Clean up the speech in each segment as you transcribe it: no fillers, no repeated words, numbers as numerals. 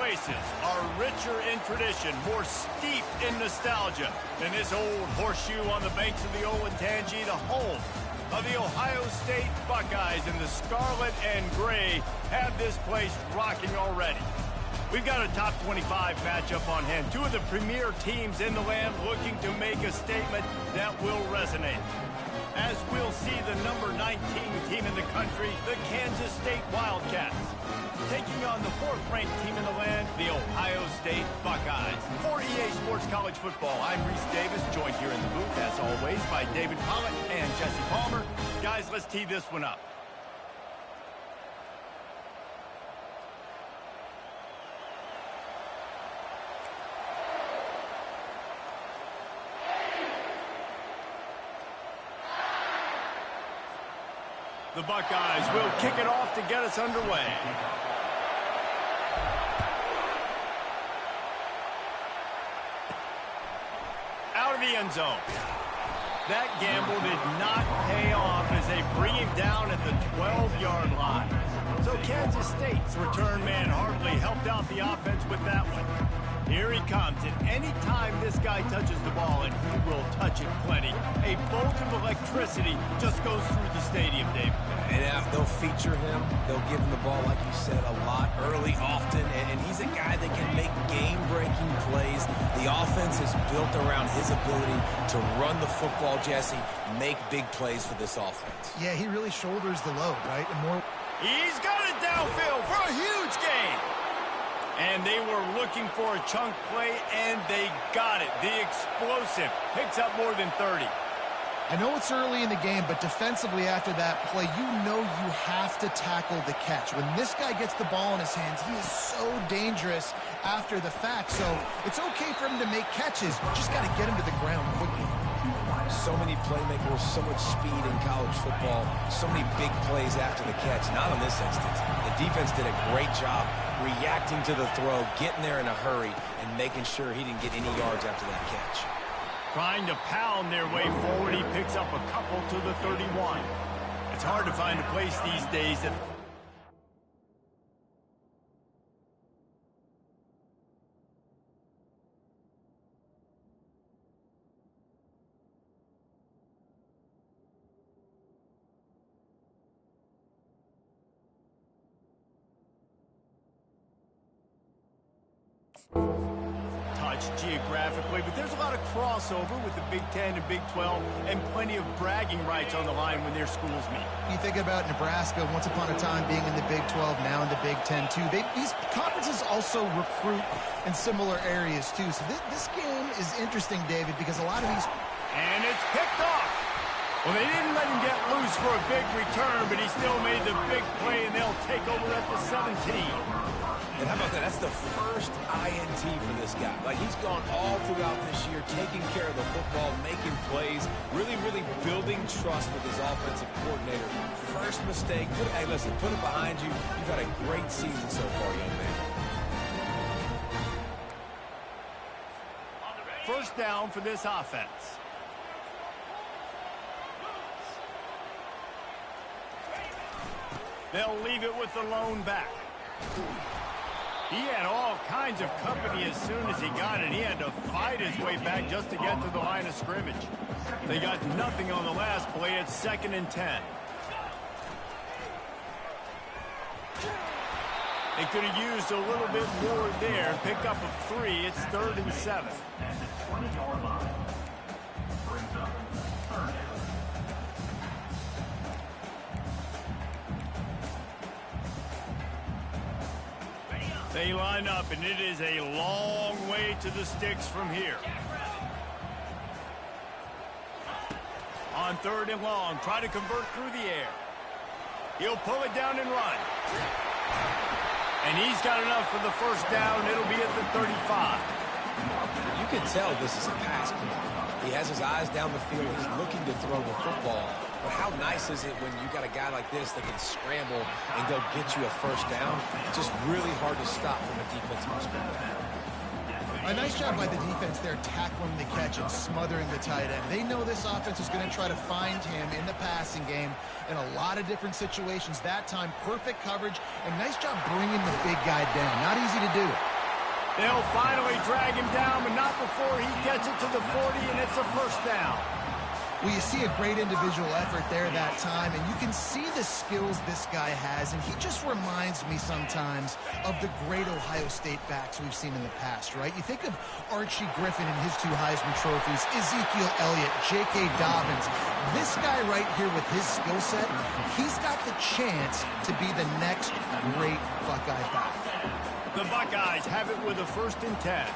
oasis are richer in tradition, more steep in nostalgia than this old horseshoe on the banks of the Olentangy, the home of the Ohio State Buckeyes. And the scarlet and gray have this place rocking already. We've got a top 25 matchup on hand. Two of the premier teams in the land looking to make a statement that will resonate. As we'll see the number 19 team in the country, the Kansas State Wildcats, taking on the fourth-ranked team in the land, the Ohio State Buckeyes. For EA Sports College Football, I'm Reese Davis, joined here in the booth, as always, by David Pollock and Jesse Palmer. Guys, let's tee this one up. The Buckeyes will kick it off to get us underway. Out of the end zone. That gamble did not pay off as they bring him down at the 12-yard line. So Kansas State's return man hardly helped out the offense with that one. Here he comes, and any time this guy touches the ball, and he will touch it plenty, a bolt of electricity just goes through the stadium, Dave. And they'll feature him. They'll give him the ball, like you said, a lot, early, often, and he's a guy that can make game-breaking plays. The offense is built around his ability to run the football, Jesse, make big plays for this offense. Yeah, he really shoulders the load, right? And more. He's got it downfield for a huge gain. And they were looking for a chunk play, and they got it. The explosive picks up more than 30. I know it's early in the game, but defensively after that play, you know you have to tackle the catch. When this guy gets the ball in his hands, he is so dangerous after the fact. So it's okay for him to make catches. Just got to get him to the ground quickly. So many playmakers, so much speed in college football, so many big plays after the catch. Not in this instance. The defense did a great job reacting to the throw, getting there in a hurry, and making sure he didn't get any yards after that catch. Trying to pound their way forward, he picks up a couple to the 31. It's hard to find a place these days that... geographically, but there's a lot of crossover with the Big Ten and Big 12 and plenty of bragging rights on the line when their schools meet. You think about Nebraska once upon a time being in the Big 12, now in the Big 10 too. These conferences also recruit in similar areas too. So this game is interesting, David, because a lot of these... And it's picked off. Well, they didn't let him get loose for a big return, but he still made the big play, and they'll take over at the 17. And how about that? That's the first INT for this guy. Like, he's gone all throughout this year, taking care of the football, making plays, really, really building trust with his offensive coordinator. First mistake. Hey, listen, put it behind you. You've had a great season so far, young man. First down for this offense. They'll leave it with the lone back. He had all kinds of company as soon as he got it. He had to fight his way back just to get to the line of scrimmage. They got nothing on the last play. It's 2nd and 10. They could have used a little bit more there. Pick up a 3. It's 3rd and 7. They line up, and it is a long way to the sticks from here. On 3rd and long, try to convert through the air. He'll pull it down and run. And he's got enough for the first down. It'll be at the 35. You can tell this is a pass play. He has his eyes down the field. He's looking to throw the football. But how nice is it when you got a guy like this that can scramble and go get you a first down? It's just really hard to stop from a defensive perspective. A nice job by the defense there, tackling the catch and smothering the tight end. They know this offense is going to try to find him in the passing game in a lot of different situations. That time, perfect coverage, and nice job bringing the big guy down. Not easy to do. They'll finally drag him down, but not before he gets it to the 40, and it's a first down. Well, you see a great individual effort there that time, and you can see the skills this guy has, and he just reminds me sometimes of the great Ohio State backs we've seen in the past, right? You think of Archie Griffin and his 2 Heisman trophies, Ezekiel Elliott, J.K. Dobbins. This guy right here with his skill set, he's got the chance to be the next great Buckeye back. The Buckeyes have it with a 1st and 10.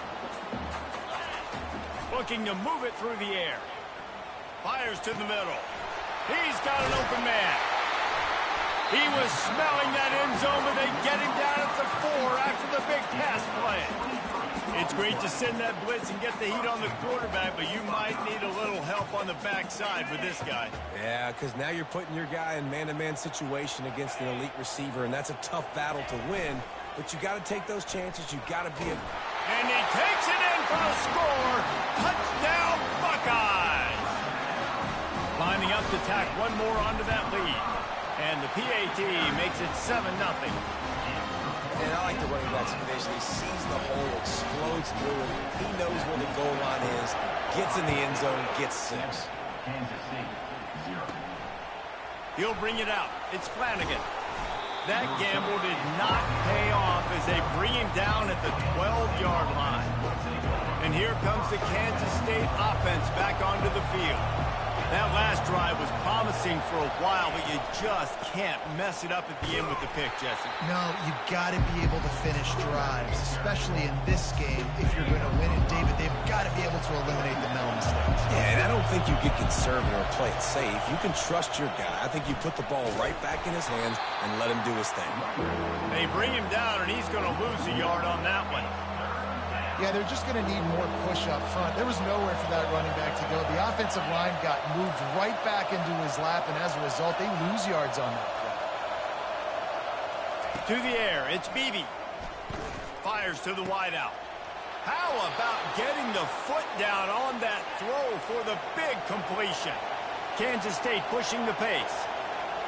Looking to move it through the air. Fires to the middle. He's got an open man. He was smelling that end zone, but they get him down at the 4 after the big pass play. It's great to send that blitz and get the heat on the quarterback, but you might need a little help on the backside with this guy. Yeah, because now you're putting your guy in man-to-man situation against an elite receiver, and that's a tough battle to win. But you got to take those chances. You got to be a... And he takes it in for the score. Touchdown, Buckeyes. Lining up to tack one more onto that lead. And the PAT makes it 7-0. And I like the running back's vision. He sees the hole, explodes through it. He knows where the goal line is, gets in the end zone, gets 6. He'll bring it out. It's Flanagan. That gamble did not pay off as they bring him down at the 12-yard line. And here comes the Kansas State offense back onto the field. That last drive was promising for a while, but you just can't mess it up at the end with the pick, Jesse. No, you've got to be able to finish drives, especially in this game. If you're going to win it, David, they've got to be able to eliminate the mental mistakes. Yeah, and I don't think you get conservative or play it safe. You can trust your guy. I think you put the ball right back in his hands and let him do his thing. They bring him down, and he's going to lose a yard on that one. Yeah, they're just going to need more push up front. There was nowhere for that running back to go. The offensive line got moved right back into his lap, and as a result, they lose yards on that To play. the air, it's Beebe. Fires to the wideout. How about getting the foot down on that throw for the big completion? Kansas State pushing the pace.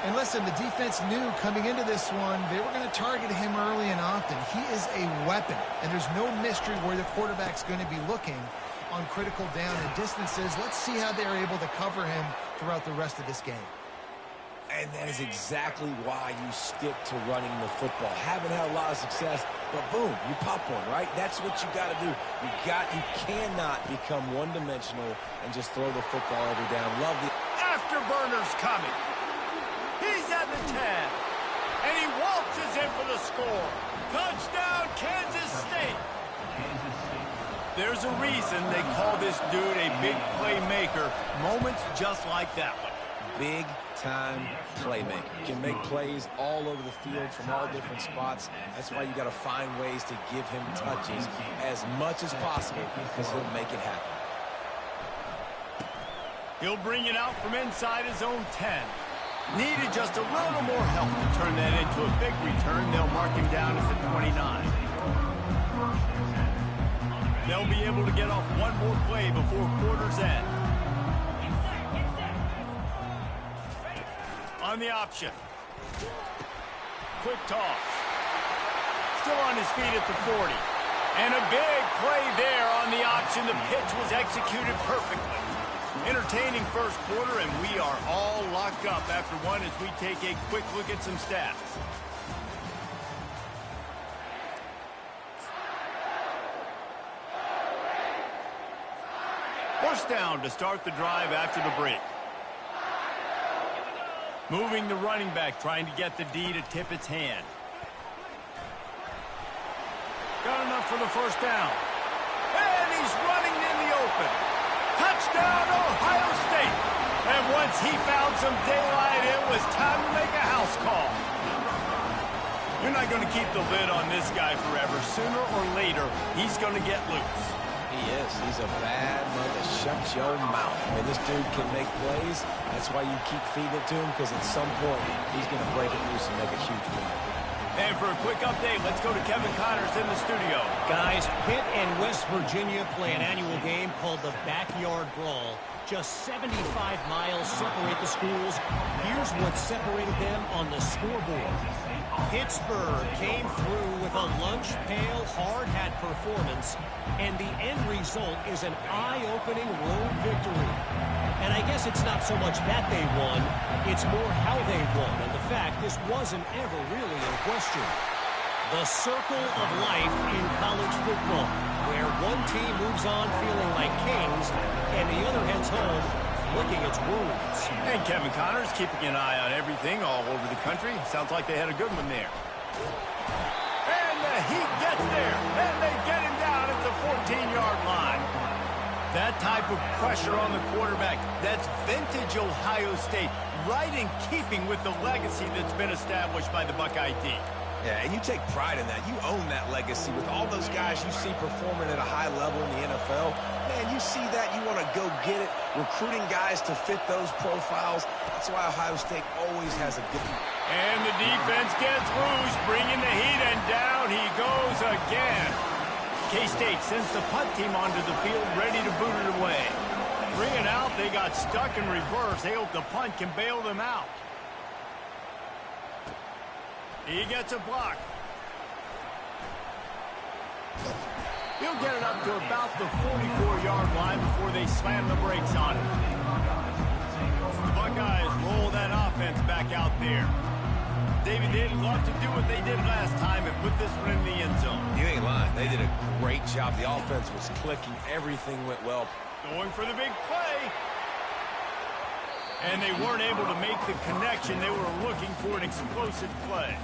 And listen, the defense knew coming into this one, they were going to target him early and often. He is a weapon, and there's no mystery where the quarterback's going to be looking on critical down and distances. Let's see how they're able to cover him throughout the rest of this game. And that is exactly why you stick to running the football. Haven't had a lot of success, but boom, you pop one, right? That's what you got to do. You cannot become one-dimensional and just throw the football every down. Love the afterburners coming. He's at the 10, and he waltzes in for the score. Touchdown, Kansas State. There's a reason they call this dude a big playmaker. Moments just like that one. Big-time playmaker. Can make plays all over the field from all different spots. That's why you got to find ways to give him touches as much as possible because he'll make it happen. He'll bring it out from inside his own 10. Needed just a little more help to turn that into a big return. They'll mark him down at the 29. They'll be able to get off one more play before quarter's end. On the option. Quick toss. Still on his feet at the 40. And a big play there on the option. The pitch was executed perfectly. Entertaining first quarter, and we are all locked up after one as we take a quick look at some stats. First down to start the drive after the break. Moving the running back, trying to get the D to tip its hand. Got enough for the first down. And he's running in the open. Touchdown, Ohio State. And once he found some daylight, it was time to make a house call. You're not going to keep the lid on this guy forever. Sooner or later, he's going to get loose. He is. He's a bad mother. Shut your mouth. I mean, this dude can make plays. That's why you keep feeding it to him, because at some point, he's going to break it loose and make a huge play. And for a quick update, let's go to Kevin Connors in the studio. Guys, Pitt and West Virginia play an annual game called the Backyard Brawl. Just 75 miles separate the schools. Here's what separated them on the scoreboard. Pittsburgh came through with a lunch pail hard hat performance, and the end result is an eye-opening road victory. And I guess it's not so much that they won, it's more how they won, and the fact this wasn't ever really in question. The circle of life in college football, where one team moves on feeling like kings, and the other heads home licking its wounds. And Kevin Connor's keeping an eye on everything all over the country. Sounds like they had a good one there. And the Heat gets there, and they get him down at the 14-yard line. That type of pressure on the quarterback, that's vintage Ohio State, right in keeping with the legacy that's been established by the Buckeye D. Yeah, and you take pride in that. You own that legacy with all those guys you see performing at a high level in the NFL. Man, you see that, you want to go get it, recruiting guys to fit those profiles. That's why Ohio State always has a good... And the defense gets loose, bringing the Heat, and down he goes again. K-State sends the punt team onto the field, ready to boot it away. Bring it out, they got stuck in reverse. They hope the punt can bail them out. He gets a block. He'll get it up to about the 44-yard line before they slam the brakes on it. The Buckeyes roll that offense back out there. David, they'd love to do what they did last time and put this one in the end zone. You ain't lying. They did a great job. The offense was clicking. Everything went well. Going for the big play. And they weren't able to make the connection. They were looking for an explosive play.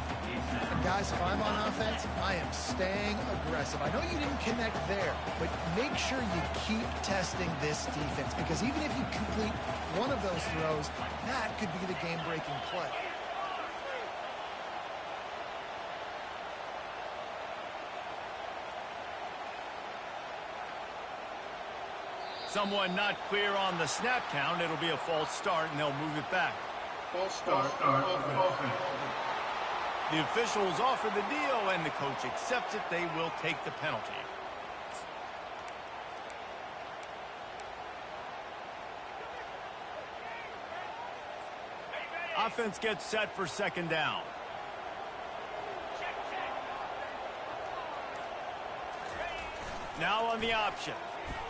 Guys, if I'm on offense, I am staying aggressive. I know you didn't connect there, but make sure you keep testing this defense, because even if you complete one of those throws, that could be the game-breaking play. Someone not clear on the snap count. It'll be a false start, and they'll move it back. False start. Offense. The officials offer the deal, and the coach accepts it. They will take the penalty. Offense gets set for second down. Now on the option.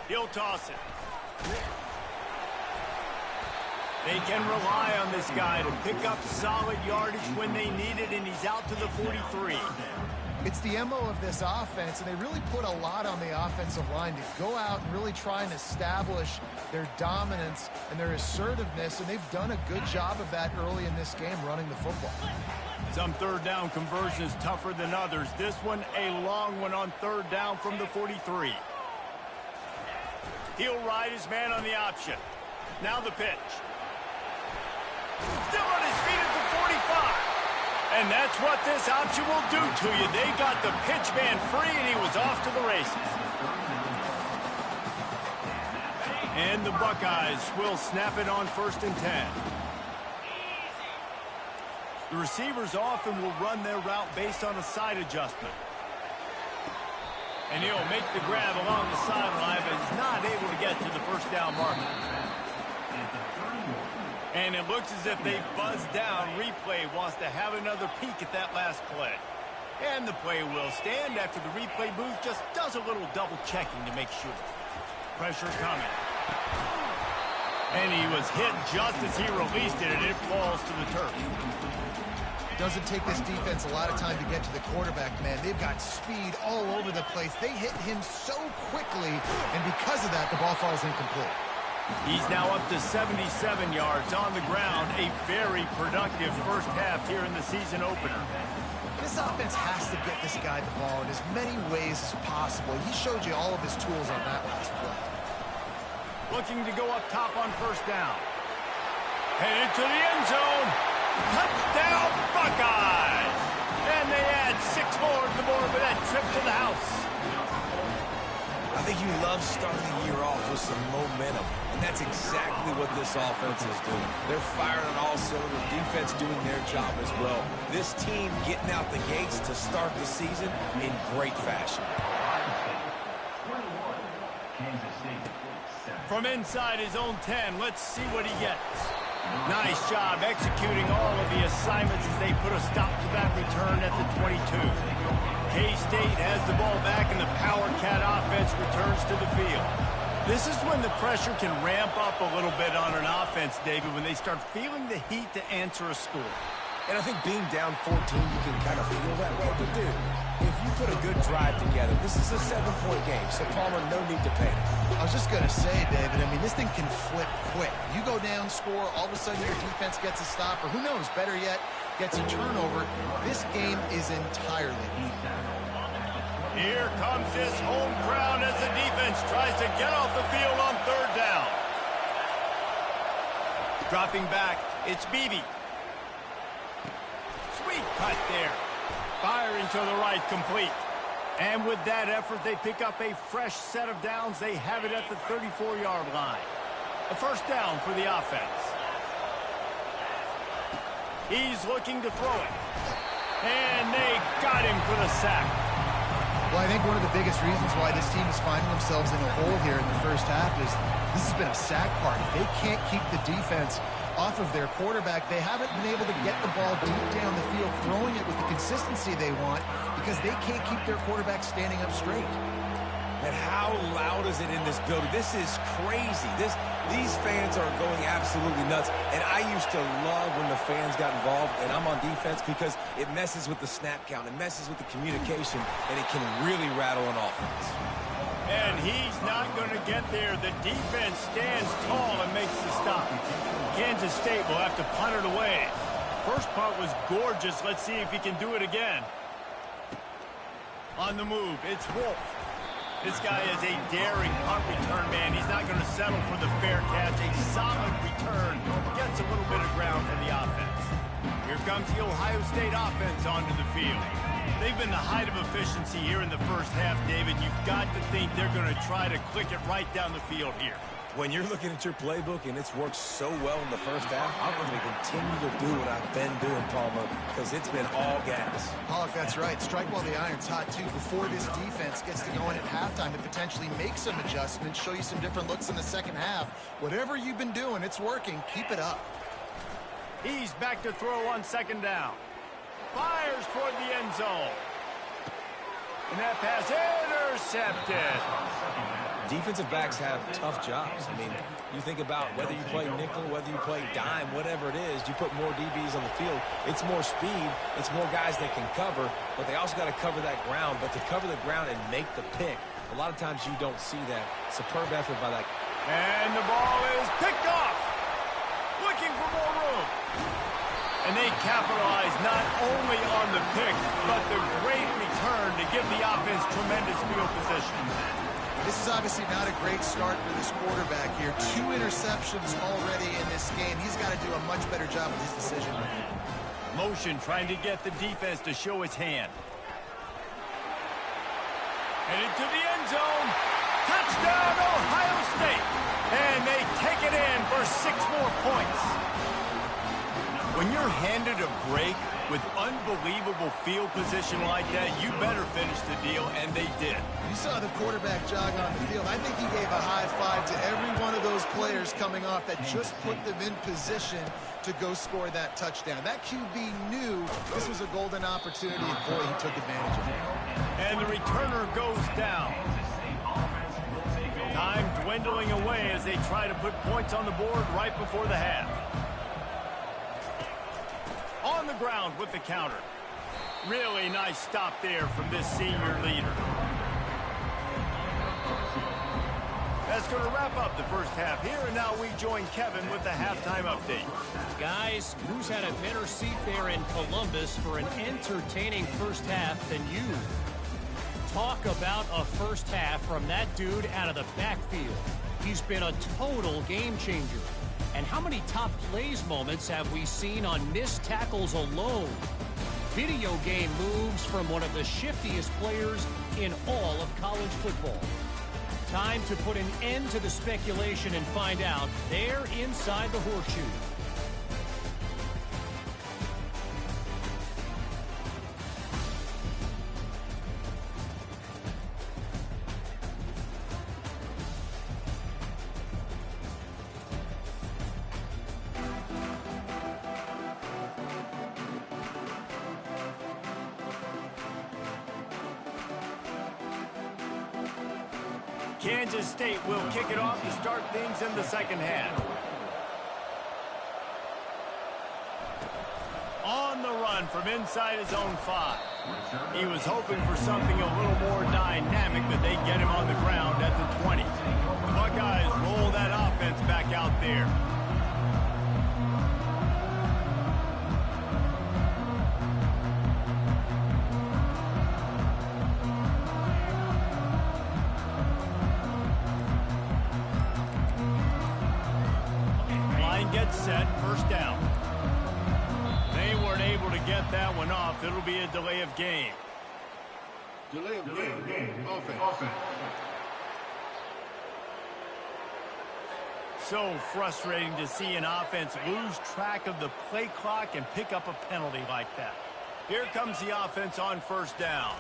He'll toss it. They can rely on this guy to pick up solid yardage when they need it, and he's out to the 43. It's the MO of this offense, and they really put a lot on the offensive line to go out and really try and establish their dominance and their assertiveness, and they've done a good job of that early in this game, running the football. Some third down conversions tougher than others. This one, a long one on third down from the 43. He'll ride his man on the option. Now the pitch. Still on his feet at the 45. And that's what this option will do to you. They got the pitch man free, and he was off to the races. And the Buckeyes will snap it on 1st and 10. The receivers often will run their route based on a side adjustment. And he'll make the grab along the sideline, but is not able to get to the first down marker. And it looks as if they buzzed down. Replay wants to have another peek at that last play. And the play will stand after the replay booth just does a little double checking to make sure. Pressure coming. And he was hit just as he released it, and it falls to the turf. Doesn't take this defense a lot of time to get to the quarterback, man. They've got speed all over the place. They hit him so quickly, and because of that, the ball falls incomplete. He's now up to 77 yards on the ground. A very productive first half here in the season opener. This offense has to get this guy the ball in as many ways as possible. He showed you all of his tools on that last play. Looking to go up top on first down. Headed to the end zone. Touchdown, Buckeyes! And they add 6 more to the board with that trip to the house. I think you love starting the year off with some momentum, and that's exactly what this offense is doing. They're firing on all cylinders, defense doing their job as well. This team getting out the gates to start the season in great fashion. From inside his own 10, let's see what he gets. Nice job executing all of the assignments as they put a stop to that return at the 22. K-State has the ball back, and the Power Cat offense returns to the field. This is when the pressure can ramp up a little bit on an offense, David, when they start feeling the heat to answer a score. And I think being down 14, you can kind of feel that way. But, dude, if you put a good drive together, this is a 7-point game, so Palmer, no need to panic. I was just going to say, David, I mean, this thing can flip quick. You go down, score, all of a sudden your defense gets a stop, or who knows, better yet, gets a turnover. This game is entirely Here comes this home crowd as the defense tries to get off the field on third down. Dropping back, it's Beebe. Sweet cut there. Firing to the right, complete. And with that effort, they pick up a fresh set of downs. They have it at the 34-yard line. A first down for the offense. He's looking to throw it. And they got him for the sack. Well, I think one of the biggest reasons why this team is finding themselves in a hole here in the first half is this has been a sack party. They can't keep the defense off of their quarterback. They haven't been able to get the ball deep down the field, throwing it with the consistency they want because they can't keep their quarterback standing up straight. And how loud is it in this building? This is crazy. These fans are going absolutely nuts. And I used to love when the fans got involved, and I'm on defense because it messes with the snap count. It messes with the communication, and it can really rattle an offense. And he's not going to get there. The defense stands tall and makes the stop. Kansas State will have to punt it away. First punt was gorgeous. Let's see if he can do it again. On the move, it's Wolf. This guy is a daring punt return man. He's not going to settle for the fair catch. A solid return. Gets a little bit of ground for the offense. Here comes the Ohio State offense onto the field. They've been the height of efficiency here in the first half, David. You've got to think they're going to try to click it right down the field here. When you're looking at your playbook and it's worked so well in the first half, I'm going to continue to do what I've been doing, Palmer, because it's been all gas. Pollock, that's right. Strike while the iron's hot, too. Before this defense gets to go in at halftime to potentially make some adjustments, show you some different looks in the second half. Whatever you've been doing, it's working. Keep it up. He's back to throw on second down. Fires toward the end zone. And that pass intercepted. Defensive backs have tough jobs. I mean, you think about whether you play nickel, whether you play dime, whatever it is, you put more DBs on the field. It's more speed. It's more guys that can cover, but they also got to cover that ground. But to cover the ground and make the pick, a lot of times you don't see that. Superb effort by that. And the ball is picked off. Looking for more room. And they capitalize not only on the pick, but the great return to give the offense tremendous field position. This is obviously not a great start for this quarterback here. 2 interceptions already in this game. He's got to do a much better job with his decision. Motion trying to get the defense to show its hand. And into the end zone. Touchdown, Ohio State. And they take it in for 6 more points. When you're handed a break with unbelievable field position like that, you better finish the deal, and they did. You saw the quarterback jog on the field. I think he gave a high five to every one of those players coming off that just put them in position to go score that touchdown. That QB knew this was a golden opportunity, and boy, he took advantage of it. And the returner goes down. Time dwindling away as they try to put points on the board right before the half. On the ground with the counter. Really nice stop there from this senior leader. That's going to wrap up the first half here, and now we join Kevin with the halftime update. Guys, who's had a better seat there in Columbus for an entertaining first half than you? Talk about a first half from that dude out of the backfield. He's been a total game changer. And how many top plays moments have we seen on missed tackles alone? Video game moves from one of the shiftiest players in all of college football. Time to put an end to the speculation and find out there inside the horseshoe. Kansas State will kick it off to start things in the second half. On the run from inside his own 5. He was hoping for something a little more dynamic, but they get him on the ground at the 20. The Buckeyes roll that offense back out there. Line gets set, first down. They weren't able to get that one off. It'll be a delay of game. Delay of game. Offense. So frustrating to see an offense lose track of the play clock and pick up a penalty like that. Here comes the offense on first down.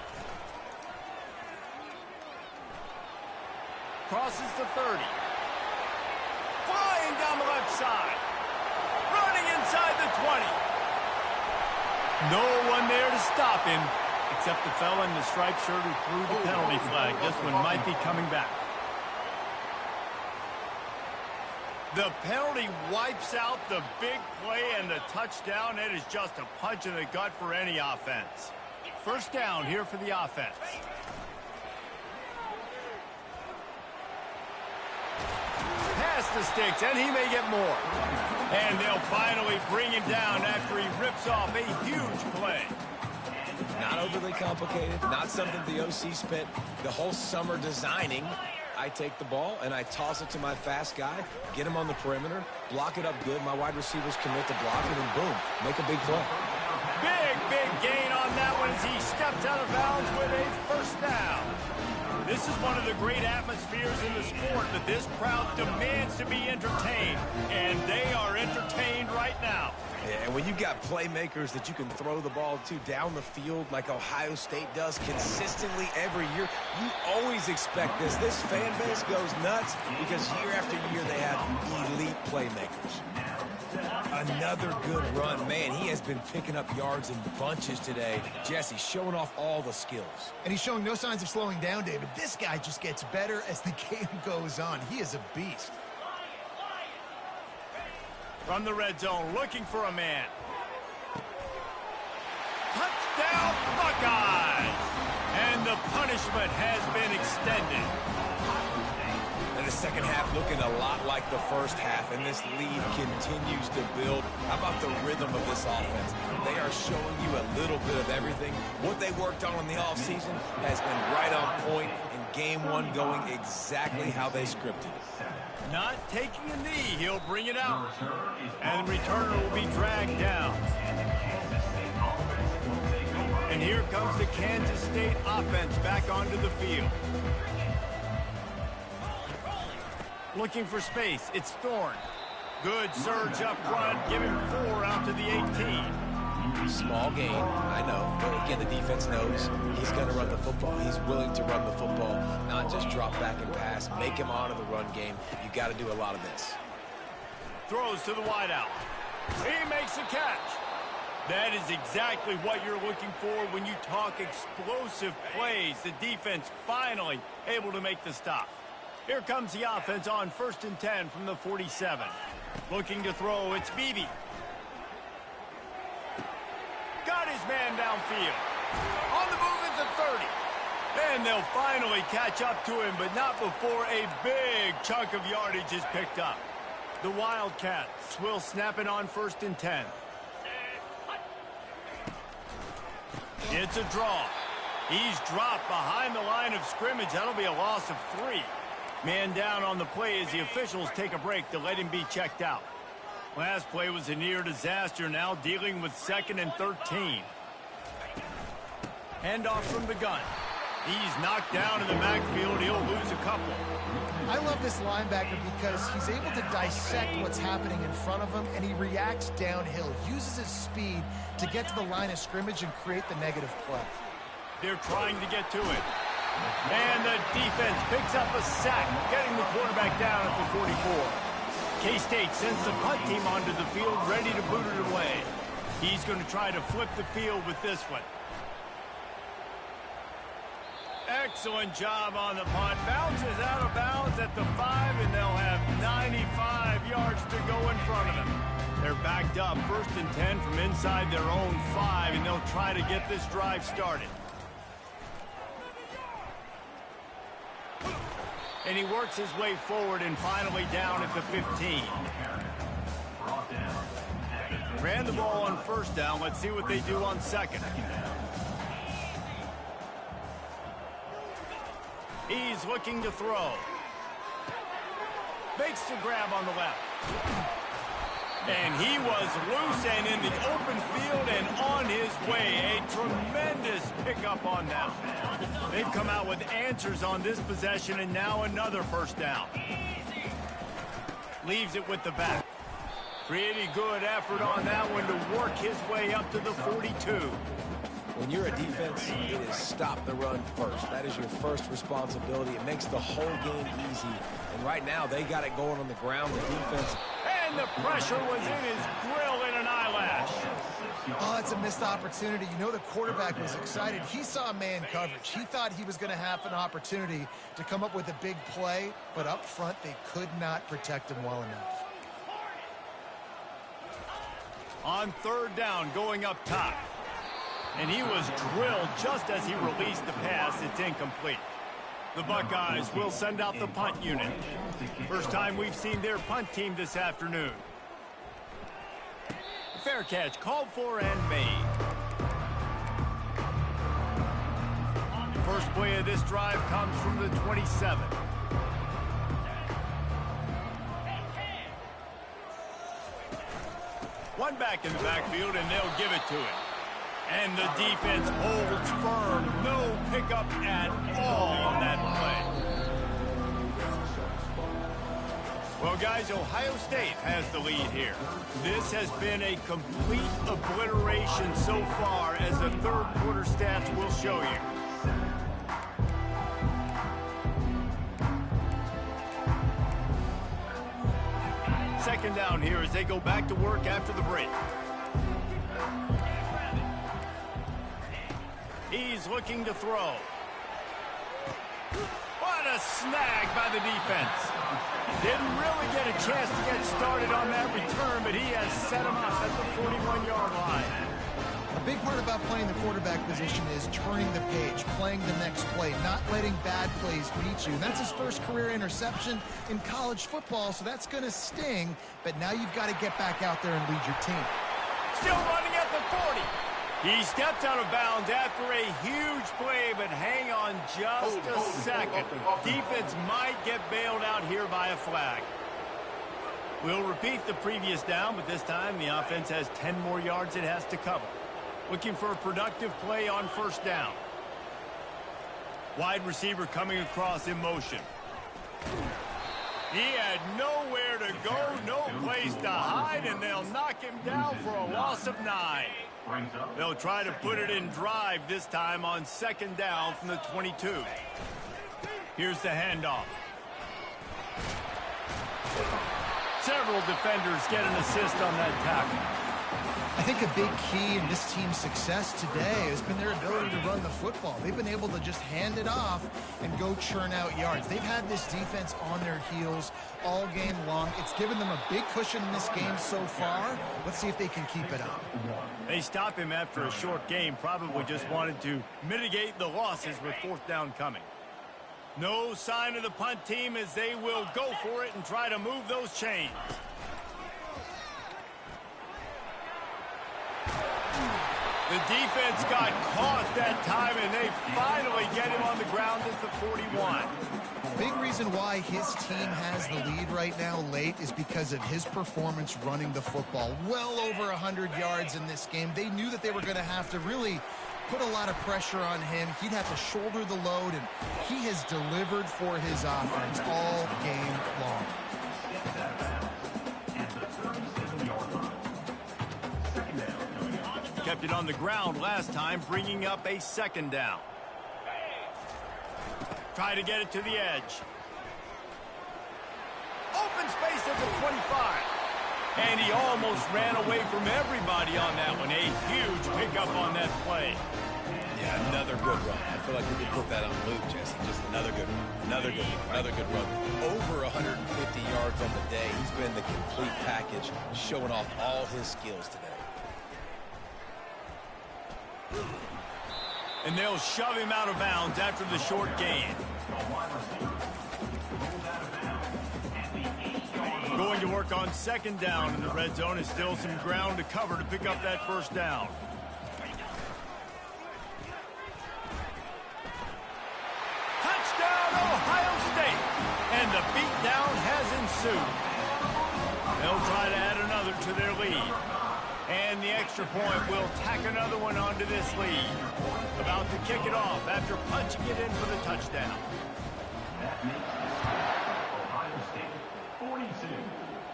Crosses the 30. Flying down the left side. Running inside the 20. No one there to stop him, except the fella in the striped shirt who threw the penalty flag. This one might be coming back. The penalty wipes out the big play and the touchdown. It is just a punch in the gut for any offense. First down here for the offense. Past the sticks, and he may get more. And they'll finally bring him down after he rips off a huge play. Not overly complicated, not something the OC spent the whole summer designing. I take the ball and I toss it to my fast guy, get him on the perimeter, block it up good. My wide receivers commit to block it, and boom, make a big play. Big gain on that one as he steps out of bounds with a first down. This is one of the great atmospheres in the sport, but this crowd demands to be entertained, and they are entertained right now. Yeah, and when you got playmakers that you can throw the ball to down the field like Ohio State does consistently every year, you always expect this. This fan base goes nuts because year after year they have elite playmakers. Another good run. Man, he has been picking up yards in bunches today. Jesse showing off all the skills. And he's showing no signs of slowing down, David. This guy just gets better as the game goes on. He is a beast. From the red zone, looking for a man. Touchdown, Buckeyes! And the punishment has been extended. And the second half looking a lot like the first half, and this lead continues to build. How about the rhythm of this offense? They are showing you a little bit of everything. What they worked on in the offseason has been right on point, and game one going exactly how they scripted it. Not taking a knee, he'll bring it out. And the returner will be dragged down. And here comes the Kansas State offense back onto the field. Looking for space, it's Thorne. Good surge up front, give him 4 out to the 18. Small gain, I know. But again, the defense knows he's going to run the football. He's willing to run the football, not just drop back and pass. Make him honor the run game. You got to do a lot of this. Throws to the wideout. He makes a catch. That is exactly what you're looking for when you talk explosive plays. The defense finally able to make the stop. Here comes the offense on 1st and 10 from the 47. Looking to throw, it's Beebe. Got his man downfield. On the move at the 30. And they'll finally catch up to him, but not before a big chunk of yardage is picked up. The Wildcats will snap it on 1st and 10. It's a draw. He's dropped behind the line of scrimmage. That'll be a loss of 3. Man down on the play as the officials take a break to let him be checked out. Last play was a near disaster, now dealing with 2nd and 13. Handoff from the gun. He's knocked down in the backfield. He'll lose a couple. I love this linebacker because he's able to dissect what's happening in front of him, and he reacts downhill, uses his speed to get to the line of scrimmage and create the negative play. They're trying to get to it. And the defense picks up a sack, getting the quarterback down at the 44. K-State sends the punt team onto the field, ready to boot it away. He's going to try to flip the field with this one. Excellent job on the punt. Bounces out of bounds at the 5, and they'll have 95 yards to go in front of them. They're backed up 1st and 10 from inside their own 5, and they'll try to get this drive started. And he works his way forward and finally down at the 15. Ran the ball on 1st down. Let's see what they do on 2nd. He's looking to throw. Makes the grab on the left. And he was loose and in the open field and on his way. A tremendous pickup on that. They've come out with answers on this possession, and now another 1st down. Leaves it with the back. Pretty good effort on that one to work his way up to the 42. When you're a defense, it is stop the run first. That is your first responsibility. It makes the whole game easy. And right now, they got it going on the ground. The defense. And the pressure was in his grill in an eyelash. Oh, it's a missed opportunity. You know the quarterback was excited. He saw man coverage. He thought he was going to have an opportunity to come up with a big play, but up front, they could not protect him well enough. On 3rd down, going up top. And he was drilled just as he released the pass. It's incomplete. The Buckeyes will send out the punt unit. First time we've seen their punt team this afternoon. Fair catch called for and made. First play of this drive comes from the 27. One back in the backfield, and they'll give it to him. And the defense holds firm. No pickup at all on that play. Well, guys, Ohio State has the lead here. This has been a complete obliteration so far, as the 3rd quarter stats will show you. Second down here as they go back to work after the break. He's looking to throw. What a snag by the defense. Didn't really get a chance to get started on that return, but he has set him up at the 41-yard line. A big part about playing the quarterback position is turning the page, playing the next play, not letting bad plays beat you. And that's his first career interception in college football, so that's going to sting. But now you've got to get back out there and lead your team. Still running at the 40. He stepped out of bounds after a huge play, but hang on just a second. Defense might get bailed out here by a flag. We'll repeat the previous down, but this time the offense has 10 more yards it has to cover. Looking for a productive play on 1st down. Wide receiver coming across in motion. He had nowhere to go, no place to hide, and they'll knock him down for a loss of 9. They'll try to put it in drive this time on 2nd down from the 22. Here's the handoff. Several defenders get an assist on that tackle. I think a big key in this team's success today has been their ability to run the football. They've been able to just hand it off and go churn out yards. They've had this defense on their heels all game long. It's given them a big cushion in this game so far. Let's see if they can keep it up. They stop him after a short game, probably just wanted to mitigate the losses with 4th down coming. No sign of the punt team as they will go for it and try to move those chains. The defense got caught that time, and they finally get him on the ground at the 41. Big reason why his team has the lead right now late is because of his performance running the football. Well over 100 yards in this game. They knew that they were going to have to really put a lot of pressure on him. He'd have to shoulder the load, and he has delivered for his offense all game long. Kept it on the ground last time, bringing up a 2nd down. Try to get it to the edge. Open space at the 25. And he almost ran away from everybody on that one. A huge pickup on that play. Yeah, Another good run. I feel like we could put that on loop, Jesse. Just another good run. Another good run. Another good run. Over 150 yards on the day. He's been the complete package, showing off all his skills today. And they'll shove him out of bounds after the short gain. Going to work on second down in the red zone. Is still some ground to cover to pick up that first down. Touchdown, Ohio State! And the beatdown has ensued. They'll try to add another to their lead. And the extra point will tack another one onto this lead. About to kick it off after punching it in for the touchdown. That makes Ohio State 42,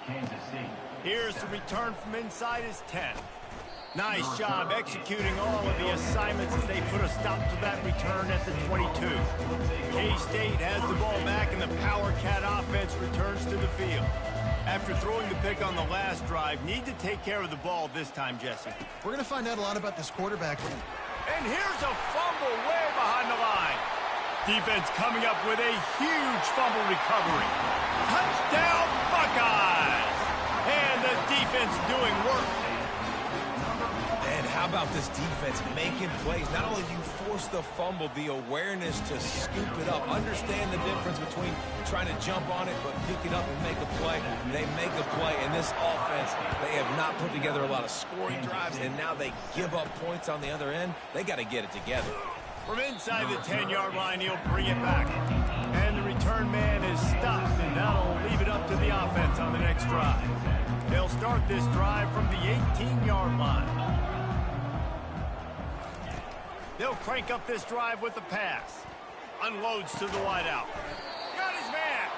Kansas State. Here's the return from inside his 10. Nice job executing all of the assignments as they put a stop to that return at the 22. K-State has the ball back and the Power Cat offense returns to the field. After throwing the pick on the last drive, need to take care of the ball this time, Jesse. We're going to find out a lot about this quarterback. And here's a fumble way behind the line. Defense coming up with a huge fumble recovery. Touchdown, Buckeyes! And the defense doing work. And how about this defense making plays? Not only do you force the fumble, the awareness to scoop it up. Understand the difference between trying to jump on it, but pick it up and make a play. They make a play, and this offense, they have not put together a lot of scoring drives, and now they give up points on the other end. They got to get it together. From inside the 10-yard line, he'll bring it back. And the return man is stopped, and that'll leave it up to the offense on the next drive. They'll start this drive from the 18-yard line. They'll crank up this drive with the pass. Unloads to the wideout. Got his man.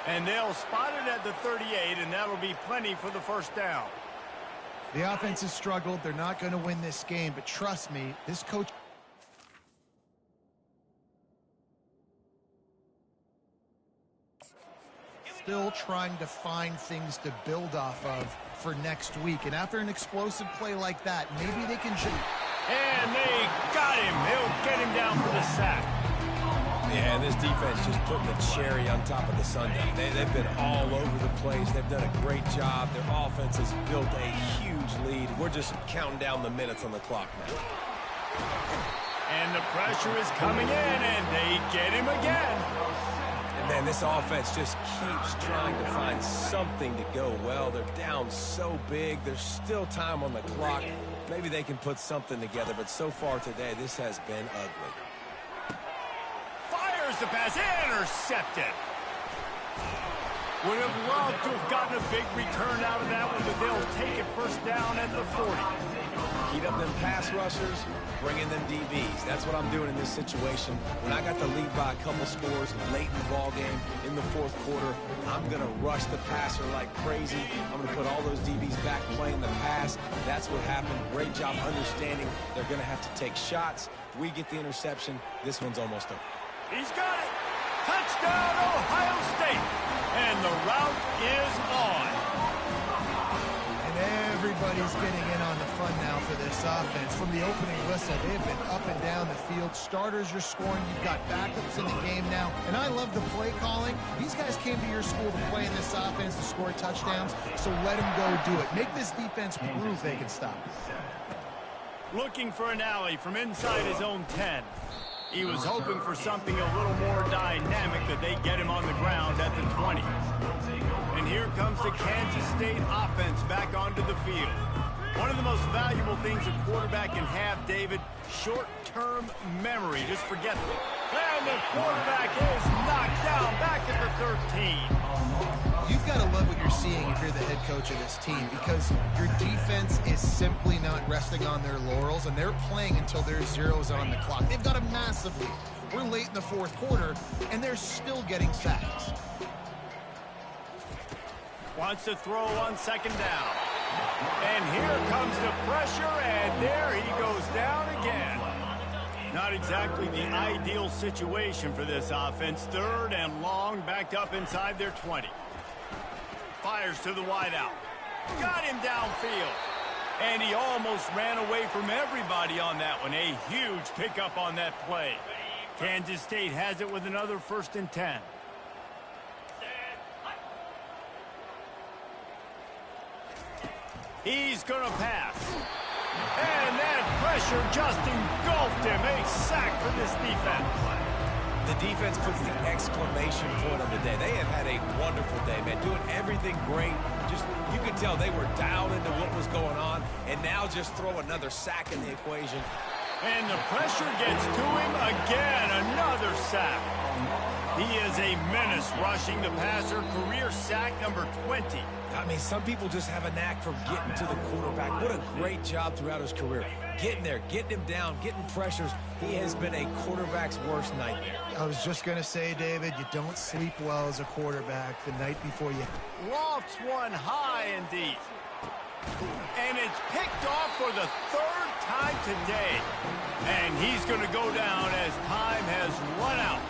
And they'll spot it at the 38, and that'll be plenty for the first down. The offense has struggled. They're not going to win this game, but trust me, this coach... still trying to find things to build off of for next week. And after an explosive play like that, maybe they can... And they got him. They'll get him down for the sack. Yeah, and this defense just putting the cherry on top of the sundae. They've been all over the place. They've done a great job. Their offense has built a huge lead. We're just counting down the minutes on the clock now. And the pressure is coming in, and they get him again. And man, this offense just keeps trying to find something to go well. They're down so big. There's still time on the clock. Maybe they can put something together, but so far today, this has been ugly. Fires the pass, intercepted. Would have loved to have gotten a big return out of that one, but they'll take it first down at the 40. Heat up them pass rushers, bring in them DBs. That's what I'm doing in this situation. When I got the lead by a couple scores late in the ball game, in the fourth quarter, I'm going to rush the passer like crazy. I'm going to put all those DBs back playing the pass. That's what happened. Great job understanding they're going to have to take shots. We get the interception. This one's almost over. He's got it. Touchdown, Ohio State. And the route is on. And everybody's getting in on the fun now for this offense. From the opening whistle, they've been up and down the field. Starters are scoring. You've got backups in the game now. And I love the play calling. These guys came to your school to play in this offense to score touchdowns, so let them go do it. Make this defense prove they can stop it. Looking for an alley from inside his own 10. He was hoping for something a little more dynamic, that they get him on the ground at the 20. And here comes the Kansas State offense back onto the field. One of the most valuable things a quarterback can have, David, short-term memory. Just forget it. And the quarterback is knocked down back at the 13. You've got to love what you're seeing if you're the head coach of this team, because your defense is simply not resting on their laurels, and they're playing until there's zeros on the clock. They've got a massive lead. We're late in the fourth quarter, and they're still getting sacks. Wants to throw on second down. And here comes the pressure, and there he goes down again. Not exactly the ideal situation for this offense. Third and long, backed up inside their 20. Fires to the wideout. Got him downfield. And he almost ran away from everybody on that one. A huge pickup on that play. Kansas State has it with another 1st and 10. He's going to pass. And that pressure just engulfed him. A sack for this defense. The defense puts the exclamation point on the day. They have had a wonderful day, man, doing everything great. Just, you could tell they were dialed into what was going on, and now just throw another sack in the equation. And the pressure gets to him again. Another sack. He is a menace rushing the passer. Career sack number 20. I mean, some people just have a knack for getting to the quarterback. What a great job throughout his career. Getting there, getting him down, getting pressures. He has been a quarterback's worst nightmare. I was just going to say, David, you don't sleep well as a quarterback the night before you... Lofts one high and deep. And it's picked off for the 3rd time today. And he's going to go down as time has run out.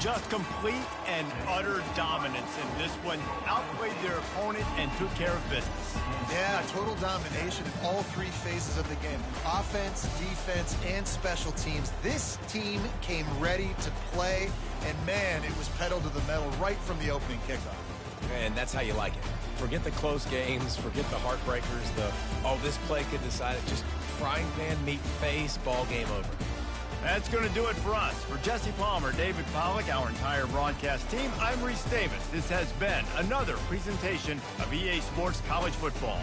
Just complete and utter dominance in this one. Outplayed their opponent and took care of business. Yeah, total domination in all 3 phases of the game. Offense, defense, and special teams. This team came ready to play, and man, it was pedal to the metal right from the opening kickoff. And that's how you like it. Forget the close games, forget the heartbreakers, this play could decide it. Just frying pan, meat face, ball game over. That's going to do it for us. For Jesse Palmer, David Pollack, our entire broadcast team, I'm Reese Davis. This has been another presentation of EA Sports College Football.